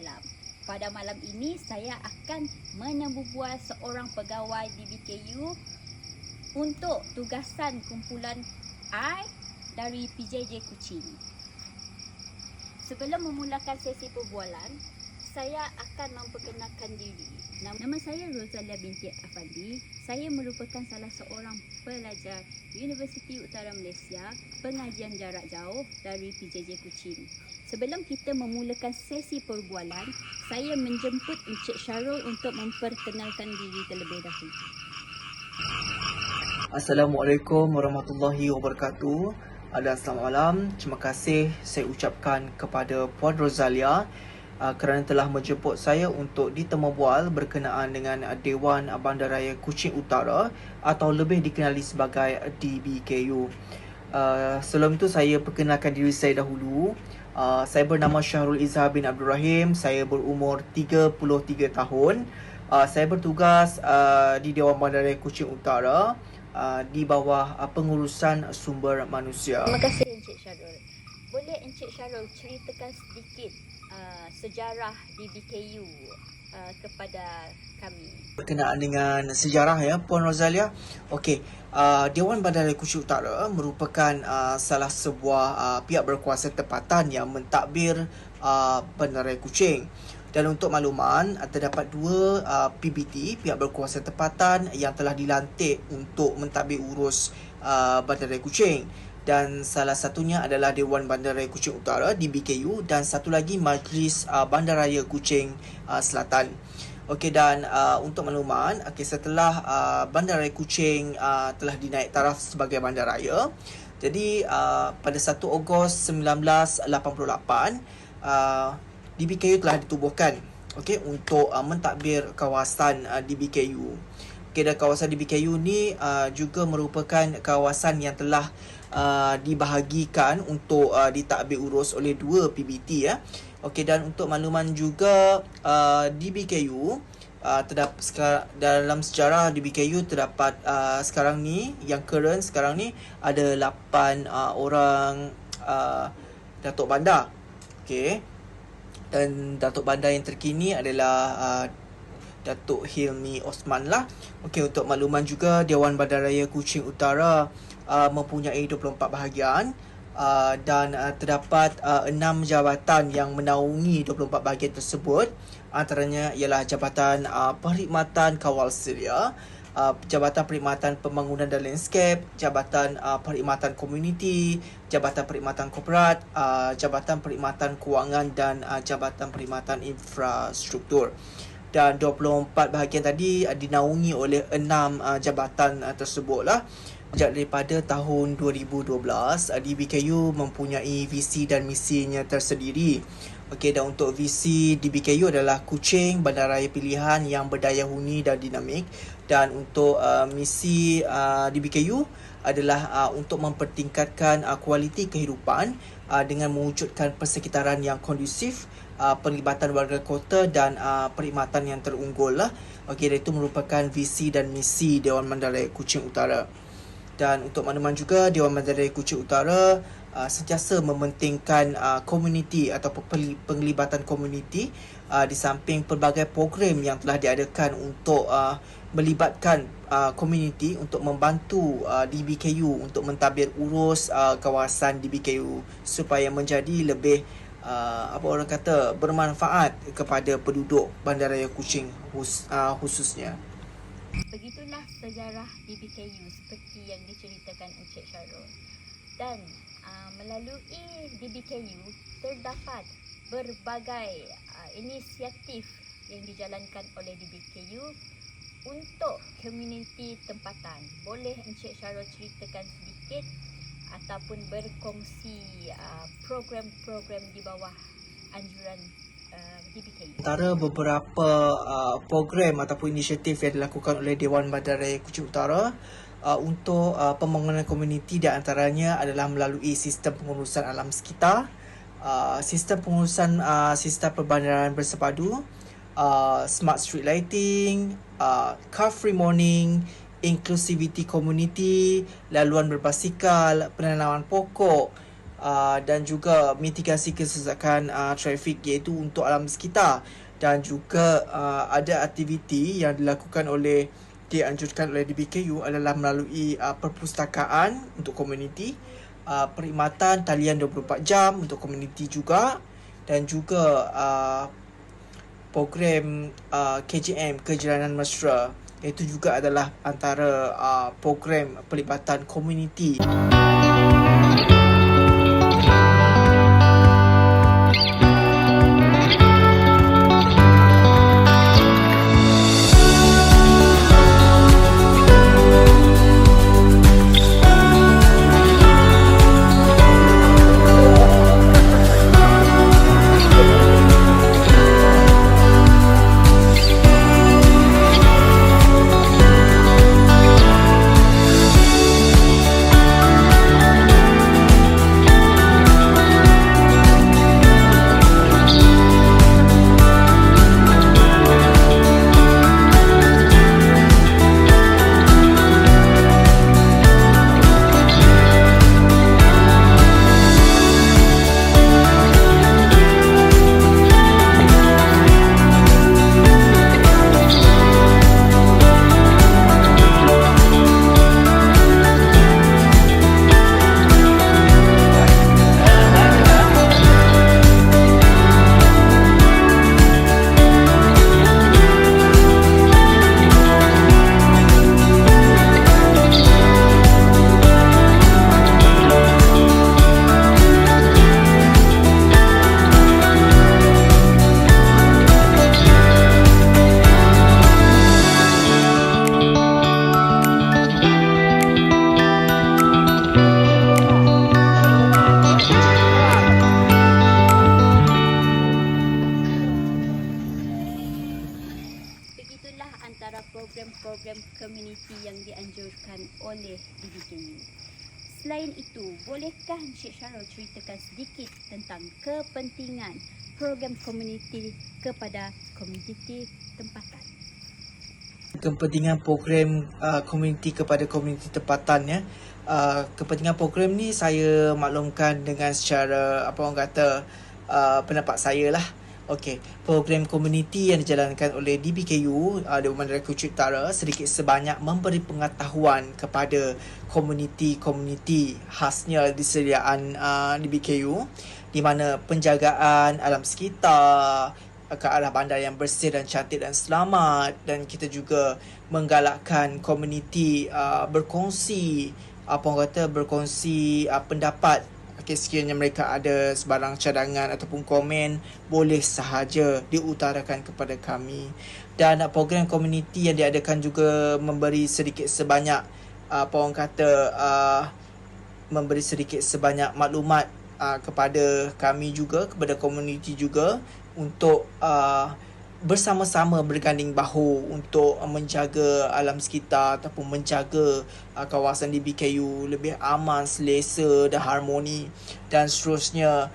malam. Pada malam ini saya akan menembubual seorang pegawai di BKU untuk tugasan kumpulan I dari PJJ Kuching. Sebelum memulakan sesi perbualan, saya akan memperkenalkan diri. Nama saya Rozalia binti Afandi. Saya merupakan salah seorang pelajar Universiti Utara Malaysia pengajian jarak jauh dari PJJ Kuching. Sebelum kita memulakan sesi perbualan, saya menjemput Encik Syarul untuk memperkenalkan diri terlebih dahulu. Assalamualaikum warahmatullahi wabarakatuh. Selamat malam. Terima kasih saya ucapkan kepada Puan Rozalia kerana telah menjemput saya untuk ditemubual berkenaan dengan Dewan Bandaraya Kuching Utara atau lebih dikenali sebagai DBKU. Sebelum itu saya perkenalkan diri saya dahulu. Saya bernama Syahrul Izhar bin Abdul Rahim. Saya berumur 33 tahun. Saya bertugas di Dewan Bandaraya Kuching Utara di bawah pengurusan sumber manusia. Terima kasih Encik Syarul. Boleh Encik Syarul ceritakan sedikit sejarah DBKU kepada kami? Berkenaan dengan sejarah ya Puan Rozalia. Okey, Dewan Bandaraya Kuching Utara merupakan salah sebuah pihak berkuasa tempatan yang mentadbir Bandaraya Kuching. Dan untuk makluman, terdapat dua PBT, pihak berkuasa tempatan yang telah dilantik untuk mentadbir urus Bandaraya Kuching. Dan salah satunya adalah Dewan Bandaraya Kuching Utara DBKU dan satu lagi Majlis Bandaraya Kuching Selatan. Okey, dan untuk makluman, setelah Bandaraya Kuching telah dinaik taraf sebagai bandaraya, jadi pada 1 Ogos 1988 DBKU telah ditubuhkan untuk mentadbir kawasan DBKU. Dan kawasan DBKU ni juga merupakan kawasan yang telah dibahagikan untuk ditadbir urus oleh dua PBT ya. Dan untuk makluman juga DBKU dalam sejarah DBKU terdapat sekarang ni yang current sekarang ni ada 8 orang Datuk Bandar. Dan Datuk Bandar yang terkini adalah Datuk Hilmi Osman lah. Untuk makluman juga Dewan Bandaraya Kuching Utara mempunyai 24 bahagian dan terdapat 6 jabatan yang menaungi 24 bahagian tersebut. Antaranya ialah Jabatan Perkhidmatan Kawal Seria, Jabatan Perkhidmatan Pembangunan dan Landscape, Jabatan Perkhidmatan Komuniti, Jabatan Perkhidmatan Korporat, Jabatan Perkhidmatan Kewangan dan Jabatan Perkhidmatan Infrastruktur. Dan 24 bahagian tadi dinaungi oleh 6 jabatan tersebutlah. Sejak daripada tahun 2012, DBKU mempunyai visi dan misinya tersendiri. Dan untuk visi DBKU adalah Kuching bandaraya pilihan yang berdaya huni dan dinamik. Dan untuk misi DBKU adalah untuk mempertingkatkan kualiti kehidupan dengan mewujudkan persekitaran yang kondusif, penglibatan warga kota dan perkhidmatan yang terunggul lah. Dan itu merupakan visi dan misi Dewan Bandaraya Kuching Utara. Dan untuk makluman juga, Dewan Bandaraya Kuching Utara sentiasa mementingkan komuniti atau penglibatan komuniti di samping pelbagai program yang telah diadakan untuk melibatkan komuniti untuk membantu DBKU untuk mentadbir urus kawasan DBKU supaya menjadi lebih bermanfaat kepada penduduk Bandaraya Kuching khususnya. Begitulah sejarah DBKU seperti yang diceritakan Encik Syarul. Dan melalui DBKU terdapat berbagai inisiatif yang dijalankan oleh DBKU untuk komuniti tempatan. Boleh Encik Syarul ceritakan sedikit ataupun berkongsi program-program di bawah anjuran DBKU? Antara beberapa program ataupun inisiatif yang dilakukan oleh Dewan Bandaraya Kuching Utara untuk pembangunan komuniti, di antaranya adalah melalui sistem pengurusan alam sekitar, sistem pengurusan sistem perbandaran bersepadu, smart street lighting, car free morning, inclusivity community, laluan berbasikal, penanaman pokok, dan juga mitigasi kesesakan trafik iaitu untuk alam sekitar, dan juga ada aktiviti yang dianjurkan oleh DBKU adalah melalui perpustakaan untuk komuniti, perkhidmatan talian 24 jam untuk komuniti juga, dan juga program KJM Kejalanan Mesra. Itu juga adalah antara program pelibatan komuniti. Begitulah antara program-program komuniti yang dianjurkan oleh DBKU. Selain itu, bolehkah Encik Syarul ceritakan sedikit tentang kepentingan program komuniti kepada komuniti tempatan? Kepentingan program komuniti kepada komuniti tempatan, ya. Kepentingan program ni saya maklumkan dengan secara pendapat saya lah. Okey, program komuniti yang dijalankan oleh DBKU, Dewan Bandar Kuching Utara, sedikit sebanyak memberi pengetahuan kepada komuniti-komuniti khasnya disediaan DBKU, di mana penjagaan alam sekitar ke arah bandar yang bersih dan cantik dan selamat, dan kita juga menggalakkan komuniti berkongsi pendapat. Sekiranya mereka ada sebarang cadangan ataupun komen, boleh sahaja diutarakan kepada kami. Dan program komuniti yang diadakan juga memberi sedikit sebanyak memberi sedikit sebanyak maklumat kepada kami juga, kepada komuniti juga, untuk bersama-sama berganding bahu untuk menjaga alam sekitar ataupun menjaga kawasan DBKU lebih aman, selesa dan harmoni. Dan seterusnya,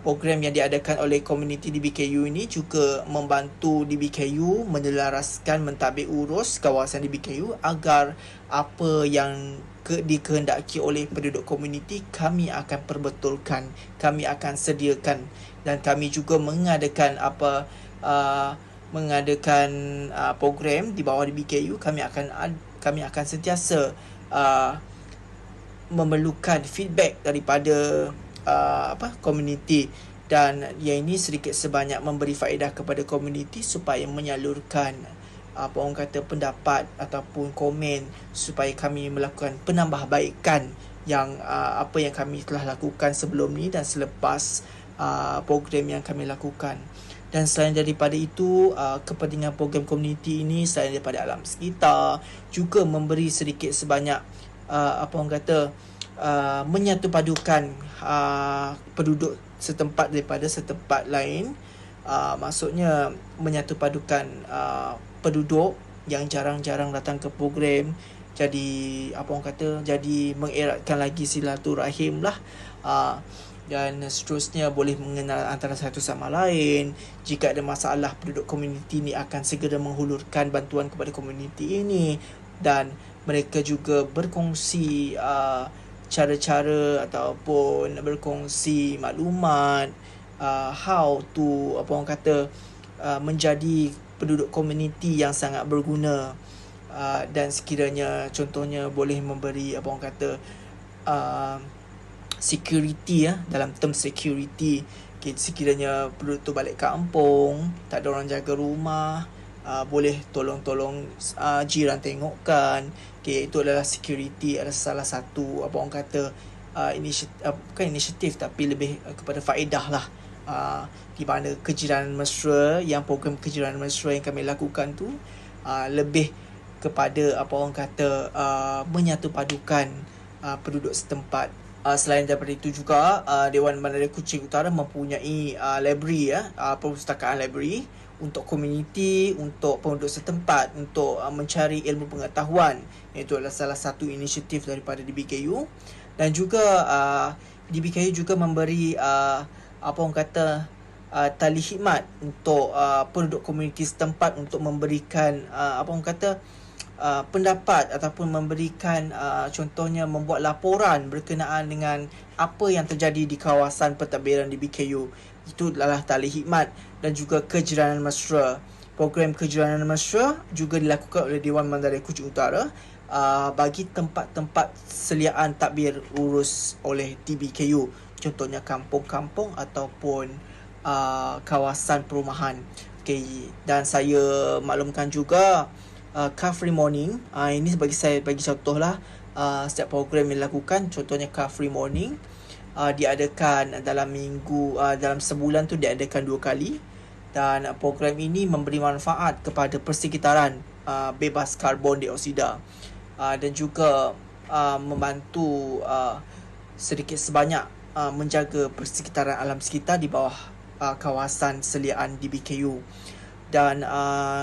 program yang diadakan oleh komuniti DBKU ini juga membantu DBKU menyelaraskan mentadbir urus kawasan DBKU agar apa yang dikehendaki oleh penduduk komuniti kami akan perbetulkan, kami akan sediakan, dan kami juga mengadakan program di bawah DBKU. Kami akan sentiasa memerlukan feedback daripada komuniti, dan yang ini sedikit sebanyak memberi faedah kepada komuniti supaya menyalurkan pendapat ataupun komen supaya kami melakukan penambahbaikan yang apa yang kami telah lakukan sebelum ni dan selepas program yang kami lakukan. Dan selain daripada itu, kepentingan program komuniti ini selain daripada alam sekitar juga memberi sedikit sebanyak menyatu padukan penduduk setempat daripada setempat lain. Maksudnya menyatu padukan penduduk yang jarang-jarang datang ke program, jadi jadi mengeratkan lagi silaturahim lah. Dan seterusnya boleh mengenal antara satu sama lain. Jika ada masalah, penduduk komuniti ini akan segera menghulurkan bantuan kepada komuniti ini, dan mereka juga berkongsi cara-cara ataupun berkongsi maklumat, how to menjadi penduduk komuniti yang sangat berguna, dan sekiranya contohnya boleh memberi uh, security dalam term security. Okay, sekiranya penduduk tu balik kampung, tak ada orang jaga rumah, boleh tolong-tolong jiran tengokkan. Okay, itu adalah security, adalah salah satu bukan inisiatif tapi lebih kepada faedah lah, di mana kejiranan mesra, yang program kejiranan mesra yang kami lakukan tu lebih kepada menyatu padukan penduduk setempat. Selain daripada itu juga, Dewan Bandaraya Kuching Utara mempunyai library, perpustakaan library untuk komuniti, untuk penduduk setempat, untuk mencari ilmu pengetahuan. Itu adalah salah satu inisiatif daripada DBKU. Dan juga DBKU juga memberi tali khidmat untuk penduduk komuniti setempat untuk memberikan pendapat ataupun memberikan contohnya membuat laporan berkenaan dengan apa yang terjadi di kawasan pentadbiran DBKU. Itu adalah tali khidmat. Dan juga kejiranan mesra. Program kejiranan mesra juga dilakukan oleh Dewan Bandaraya Kuching Utara bagi tempat-tempat seliaan tadbir urus oleh DBKU. Contohnya kampung-kampung ataupun kawasan perumahan. Okay. Dan saya maklumkan juga Car Free Morning, ini bagi contoh lah, setiap program yang dilakukan. Contohnya Car Free Morning diadakan dalam sebulan tu diadakan 2 kali. Dan program ini memberi manfaat kepada persekitaran bebas karbon dioksida, dan juga membantu sedikit sebanyak menjaga persekitaran alam sekitar di bawah kawasan seliaan DBKU. Dan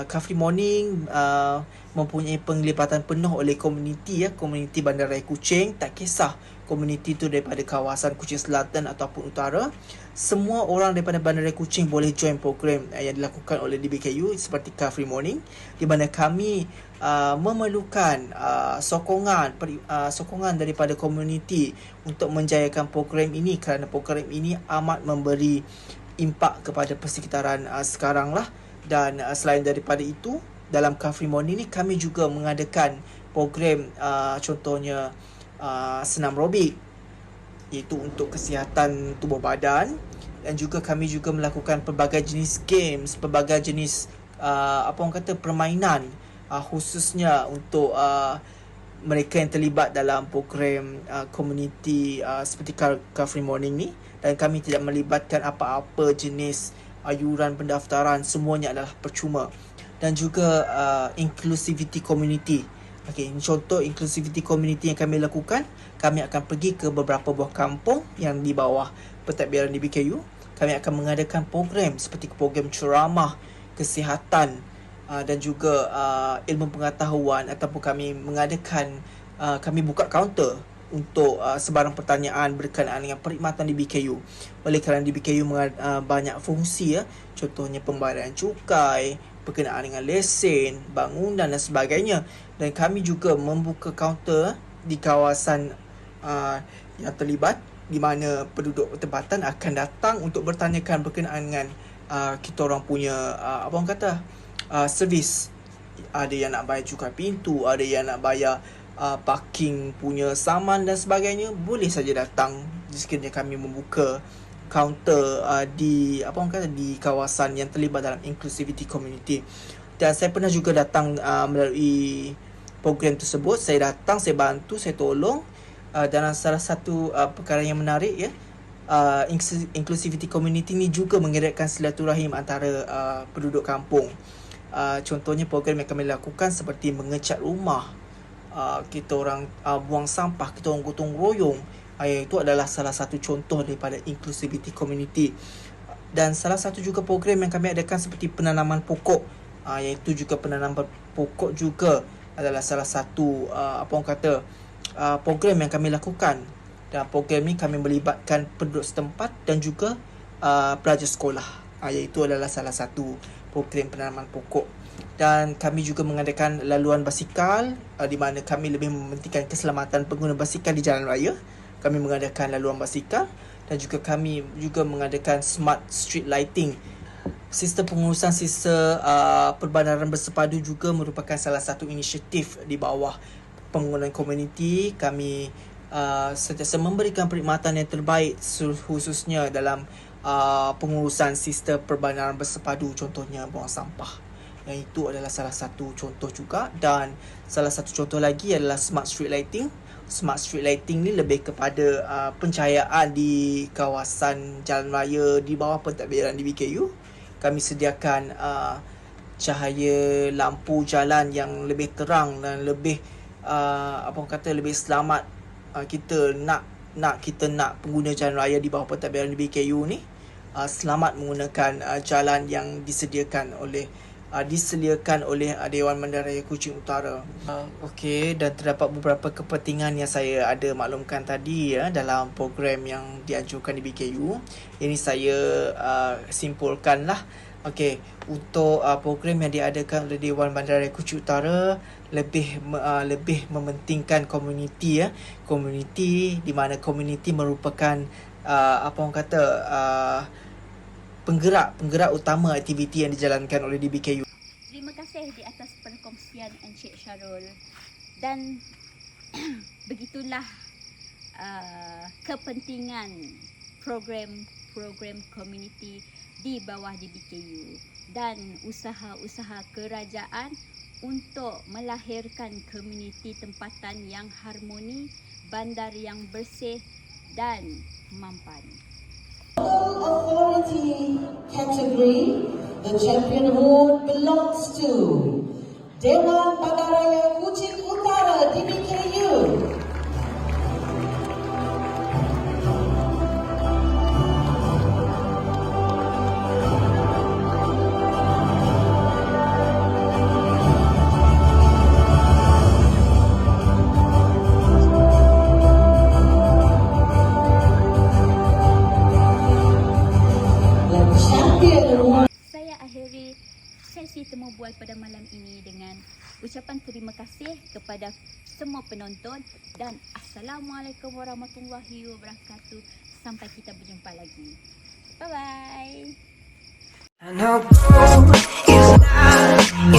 Car Free Morning mempunyai penglibatan penuh oleh komuniti Bandaraya Kuching. Tak kisah komuniti itu daripada kawasan Kuching Selatan ataupun Utara, semua orang daripada Bandaraya Kuching boleh join program yang dilakukan oleh DBKU seperti Car Free Morning, di mana kami memerlukan sokongan daripada komuniti untuk menjayakan program ini, kerana program ini amat memberi impak kepada persekitaran sekarang lah. Dan selain daripada itu, dalam Car Free Morning ni kami juga mengadakan program contohnya senam aerobik, iaitu untuk kesihatan tubuh badan. Dan juga kami juga melakukan pelbagai jenis games, pelbagai jenis permainan, khususnya untuk mereka yang terlibat dalam program komuniti seperti Car Free Morning ni. Dan kami tidak melibatkan apa-apa jenis ayuran pendaftaran, semuanya adalah percuma. Dan juga inclusivity community. Okay, contoh inclusivity community yang kami lakukan, kami akan pergi ke beberapa buah kampung yang di bawah pentadbiran DBKU. Kami akan mengadakan program seperti program ceramah, kesihatan, dan juga ilmu pengetahuan, ataupun kami buka kaunter untuk sebarang pertanyaan berkenaan dengan perkhidmatan DBKU. Oleh kerana DBKU banyak fungsi, contohnya pembayaran cukai, berkenaan dengan lesen, bangunan dan sebagainya. Dan kami juga membuka kaunter di kawasan yang terlibat, di mana penduduk tempatan akan datang untuk bertanyakan berkenaan dengan kita orang punya servis. Ada yang nak bayar cukai pintu, ada yang nak bayar parking punya saman dan sebagainya. Boleh saja datang sekiranya kami membuka kaunter di kawasan yang terlibat dalam inclusivity community. Dan saya pernah juga datang melalui program tersebut. Saya datang, saya bantu, saya tolong. Dan salah satu perkara yang menarik, inclusivity community ni juga mengeratkan silaturahim antara penduduk kampung. Contohnya program yang kami lakukan seperti mengecat rumah, kita orang buang sampah, kita orang gotong royong. Itu adalah salah satu contoh daripada inclusivity community. Dan salah satu juga program yang kami adakan seperti penanaman pokok, iaitu juga penanaman pokok juga adalah salah satu program yang kami lakukan. Dan program ni kami melibatkan penduduk setempat dan juga pelajar sekolah, iaitu adalah salah satu program penanaman pokok. dan kami juga mengadakan laluan basikal di mana kami lebih mementingkan keselamatan pengguna basikal di jalan raya. Kami mengadakan laluan basikal dan juga kami juga mengadakan smart street lighting. Sistem pengurusan sistem perbandaran bersepadu juga merupakan salah satu inisiatif di bawah pengurusan komuniti. Kami sentiasa memberikan perkhidmatan yang terbaik khususnya dalam pengurusan sistem perbandaran bersepadu, contohnya buang sampah. Yang itu adalah salah satu contoh juga, dan salah satu contoh lagi adalah smart street lighting. Smart street lighting ni lebih kepada pencahayaan di kawasan jalan raya di bawah pentadbiran DBKU. Kami sediakan cahaya lampu jalan yang lebih terang dan lebih lebih selamat. Kita nak pengguna jalan raya di bawah pentadbiran DBKU ni selamat menggunakan jalan yang disediakan oleh Dewan Bandaraya Kuching Utara. Okey, dan terdapat beberapa kepentingan yang saya ada maklumkan tadi dalam program yang dianjurkan di BKU. Ini saya simpulkanlah. Okey, untuk program yang diadakan oleh Dewan Bandaraya Kuching Utara lebih mementingkan komuniti komuniti, di mana komuniti merupakan penggerak utama aktiviti yang dijalankan oleh DBKU. Terima kasih di atas perkongsian Encik Syarul, dan begitulah kepentingan program komuniti di bawah DBKU dan usaha-usaha kerajaan untuk melahirkan komuniti tempatan yang harmoni, bandar yang bersih dan mampan. Authority category, the champion award belongs to Dewan Bandaraya Kuching Utara DBKU. Sesi temu bual pada malam ini dengan ucapan terima kasih kepada semua penonton dan Assalamualaikum warahmatullahi wabarakatuh. Sampai kita berjumpa lagi. Bye bye.